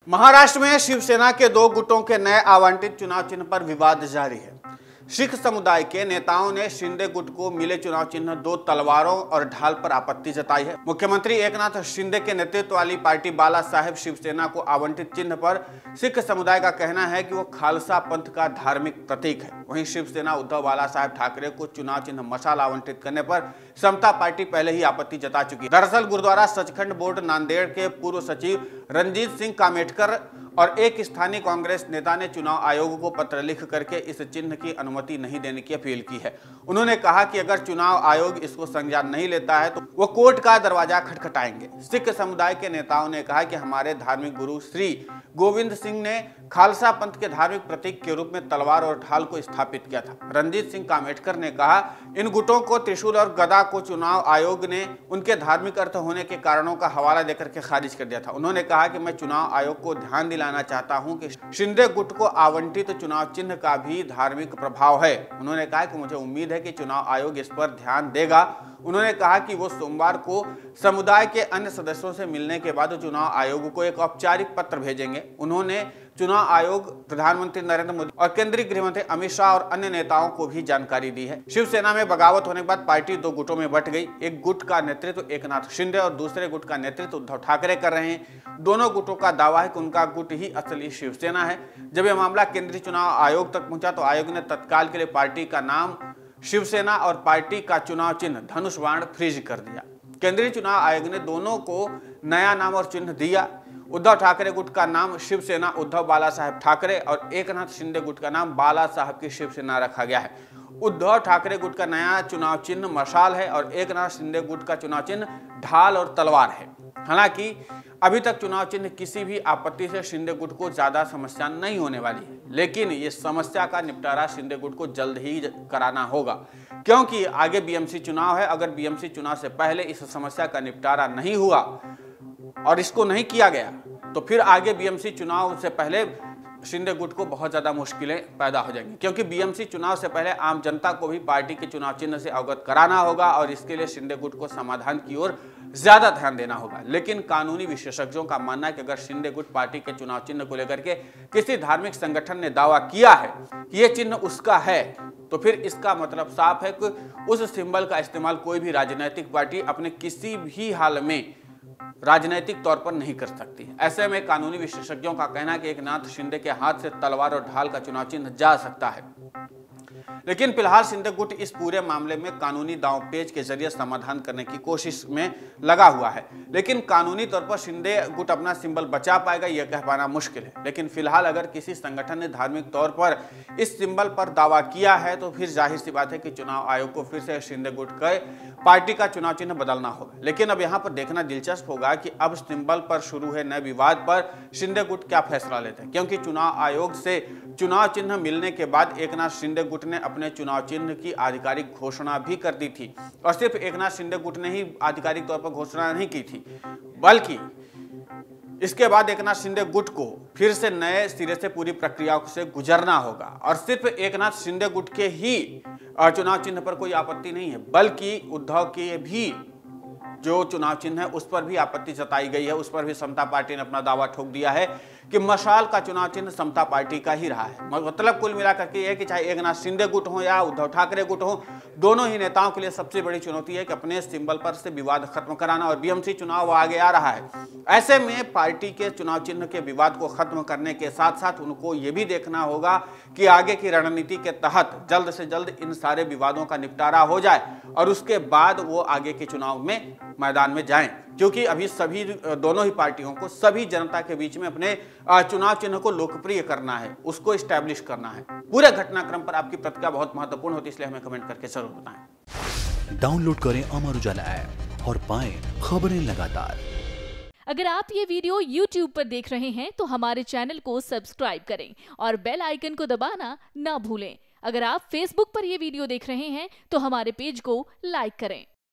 महाराष्ट्र में शिवसेना के दो गुटों के नए आवंटित चुनाव चिन्ह पर विवाद जारी है। सिख समुदाय के नेताओं ने शिंदे गुट को मिले चुनाव चिन्ह दो तलवारों और ढाल पर आपत्ति जताई है। मुख्यमंत्री एकनाथ शिंदे के नेतृत्व वाली पार्टी बाला साहेब शिवसेना को आवंटित चिन्ह पर सिख समुदाय का कहना है कि वो खालसा पंथ का धार्मिक प्रतीक है। वहीं शिवसेना उद्धव बाला साहेब ठाकरे को चुनाव चिन्ह मशाल आवंटित करने पर समता पार्टी पहले ही आपत्ति जता चुकी है। दरअसल गुरुद्वारा सचखंड बोर्ड नांदेड़ के पूर्व सचिव रंजीत सिंह कामेटकर और एक स्थानीय कांग्रेस नेता ने चुनाव आयोग को पत्र लिख करके इस चिन्ह की अनुमति नहीं देने की अपील की है। उन्होंने कहा कि अगर चुनाव आयोग इसको संज्ञान नहीं लेता है तो वो कोर्ट का दरवाजा खटखटाएंगे। सिख समुदाय के नेताओं ने कहा कि हमारे धार्मिक गुरु श्री गोविंद सिंह ने खालसा पंथ के धार्मिक प्रतीक के रूप में तलवार और ढाल को स्थापित किया था। रंजीत सिंह कामेटकर ने कहा, इन गुटों को त्रिशूल और गदा को चुनाव आयोग ने उनके धार्मिक अर्थ होने के कारणों का हवाला देकर के खारिज कर दिया था। उन्होंने कहा कि मैं चुनाव आयोग को ध्यान दिलाना चाहता हूं कि शिंदे गुट को आवंटित चुनाव चिन्ह का भी धार्मिक प्रभाव है। उन्होंने कहा कि मुझे उम्मीद है कि चुनाव आयोग इस पर ध्यान देगा। उन्होंने कहा कि वो सोमवार को समुदाय के अन्य सदस्यों से मिलने के बाद चुनाव आयोग को एक औपचारिक पत्र भेजेंगे। उन्होंने चुनाव आयोग, प्रधानमंत्री नरेंद्र मोदी और केंद्रीय गृह मंत्री अमित शाह और अन्य नेताओं को भी जानकारी दी है। शिवसेना में बगावत होने के बाद पार्टी दो गुटों में बंट गई। एक गुट का नेतृत्व एकनाथ शिंदे और दूसरे गुट का नेतृत्व उद्धव ठाकरे कर रहे हैं। दोनों गुटों का दावा है कि उनका गुट ही असली शिवसेना है। जब यह मामला केंद्रीय चुनाव आयोग तक पहुंचा तो आयोग ने तत्काल के लिए पार्टी का नाम शिवसेना और पार्टी का चुनाव चिन्ह धनुष बाण फ्रीज कर दिया। केंद्रीय चुनाव आयोग ने दोनों को नया नाम और चिन्ह दिया। उद्धव ठाकरे गुट का नाम शिवसेना उद्धव बाला साहेब ठाकरे और एकनाथ शिंदे गुट का नाम बाला साहब की शिवसेना रखा गया है। उद्धव ठाकरे गुट का नया चुनाव चिन्ह मशाल है और एकनाथ शिंदे गुट का चुनाव चिन्ह ढाल और तलवार है। हालांकि अभी तक चुनाव चिन्ह किसी भी आपत्ति से शिंदे गुट को ज्यादा समस्या नहीं होने वाली है, लेकिन ये समस्या का निपटारा शिंदे गुट को जल्द ही कराना होगा, क्योंकि आगे बीएमसी चुनाव है। अगर बीएमसी चुनाव से पहले इस समस्या का निपटारा नहीं हुआ और इसको नहीं किया गया तो फिर आगे बीएमसी चुनाव से पहले शिंदे गुट को बहुत ज्यादा मुश्किलें पैदा हो जाएंगी, क्योंकि बीएमसी चुनाव से पहले आम जनता को भी पार्टी के चुनाव चिन्ह से अवगत कराना होगा और इसके लिए शिंदे गुट को समाधान की ओर ज्यादा ध्यान देना होगा। लेकिन कानूनी विशेषज्ञों का मानना है कि अगर शिंदे गुट पार्टी के चुनाव चिन्ह को लेकर के किसी धार्मिक संगठन ने दावा किया है कि यह चिन्ह उसका है, तो फिर इसका मतलब साफ है कि उस सिंबल का इस्तेमाल कोई भी राजनीतिक पार्टी अपने किसी भी हाल में राजनीतिक तौर पर नहीं कर सकती। ऐसे में कानूनी विशेषज्ञों का कहना है कि एकनाथ शिंदे के हाथ से तलवार और ढाल का चुनाव चिन्ह जा सकता है। लेकिन फिलहाल शिंदे गुट इस पूरे मामले में कानूनी दांवपेच के जरिए समाधान करने की कोशिश में लगा हुआ है, लेकिन कानूनी तौर पर शिंदे गुट अपना सिंबल बचा पाएगा यह कह पाना मुश्किल है। लेकिन फिलहाल अगर किसी संगठन ने धार्मिक तौर पर इस सिंबल पर दावा किया है तो फिर जाहिर सी बात है कि चुनाव आयोग को फिर से शिंदे गुट के पार्टी का चुनाव चिन्ह बदलना होगा। लेकिन अब यहाँ पर देखना दिलचस्प होगा कि अब सिंबल पर शुरू है नए विवाद पर शिंदे गुट क्या फैसला लेते हैं, क्योंकि चुनाव आयोग से चुनाव चिन्ह मिलने के बाद एकनाथ शिंदे गुट ने अपने चुनाव चिन्ह की आधिकारिक घोषणा भी कर दी थी। और सिर्फ एकनाथ शिंदे गुट ने ही आधिकारिक तौर पर घोषणा नहीं की थी, बल्कि इसके बाद एकनाथ शिंदे गुट को फिर से नए सिरे से पूरी प्रक्रिया से गुजरना होगा। और सिर्फ एकनाथ शिंदे गुट के ही चुनाव चिन्ह पर कोई आपत्ति नहीं है, बल्कि उद्धव के भी जो चुनाव चिन्ह है उस पर भी आपत्ति जताई गई है। उस पर भी समता पार्टी ने अपना दावा ठोक दिया है कि मशाल का चुनाव चिन्ह समता पार्टी का ही रहा है। मतलब कुल मिलाकर के यह है कि चाहे एकनाथ शिंदे गुट हो या उद्धव ठाकरे गुट हो, दोनों ही नेताओं के लिए सबसे बड़ी चुनौती है कि अपने सिंबल पर से विवाद खत्म कराना। और बीएमसी चुनाव आगे आ रहा है, ऐसे में पार्टी के चुनाव चिन्ह के विवाद को खत्म करने के साथ साथ उनको ये भी देखना होगा कि आगे की रणनीति के तहत जल्द से जल्द इन सारे विवादों का निपटारा हो जाए और उसके बाद वो आगे के चुनाव में मैदान में जाएं, क्योंकि अभी सभी दोनों ही पार्टियों को सभी जनता के बीच में अपने चुनाव चिन्ह को लोकप्रिय करना है, उसको एस्टैब्लिश करना है। पूरे घटनाक्रम पर आपकी प्रतिक्रिया बहुत महत्वपूर्ण होती है, इसलिए हमें कमेंट करके जरूर बताएं। डाउनलोड करें अमर उजाला ऐप और पाएं खबरें लगातार। अगर आप ये वीडियो YouTube पर देख रहे हैं तो हमारे चैनल को सब्सक्राइब करें और बेल आइकन को दबाना ना भूलें। अगर आप Facebook पर ये वीडियो देख रहे हैं तो हमारे पेज को लाइक करें।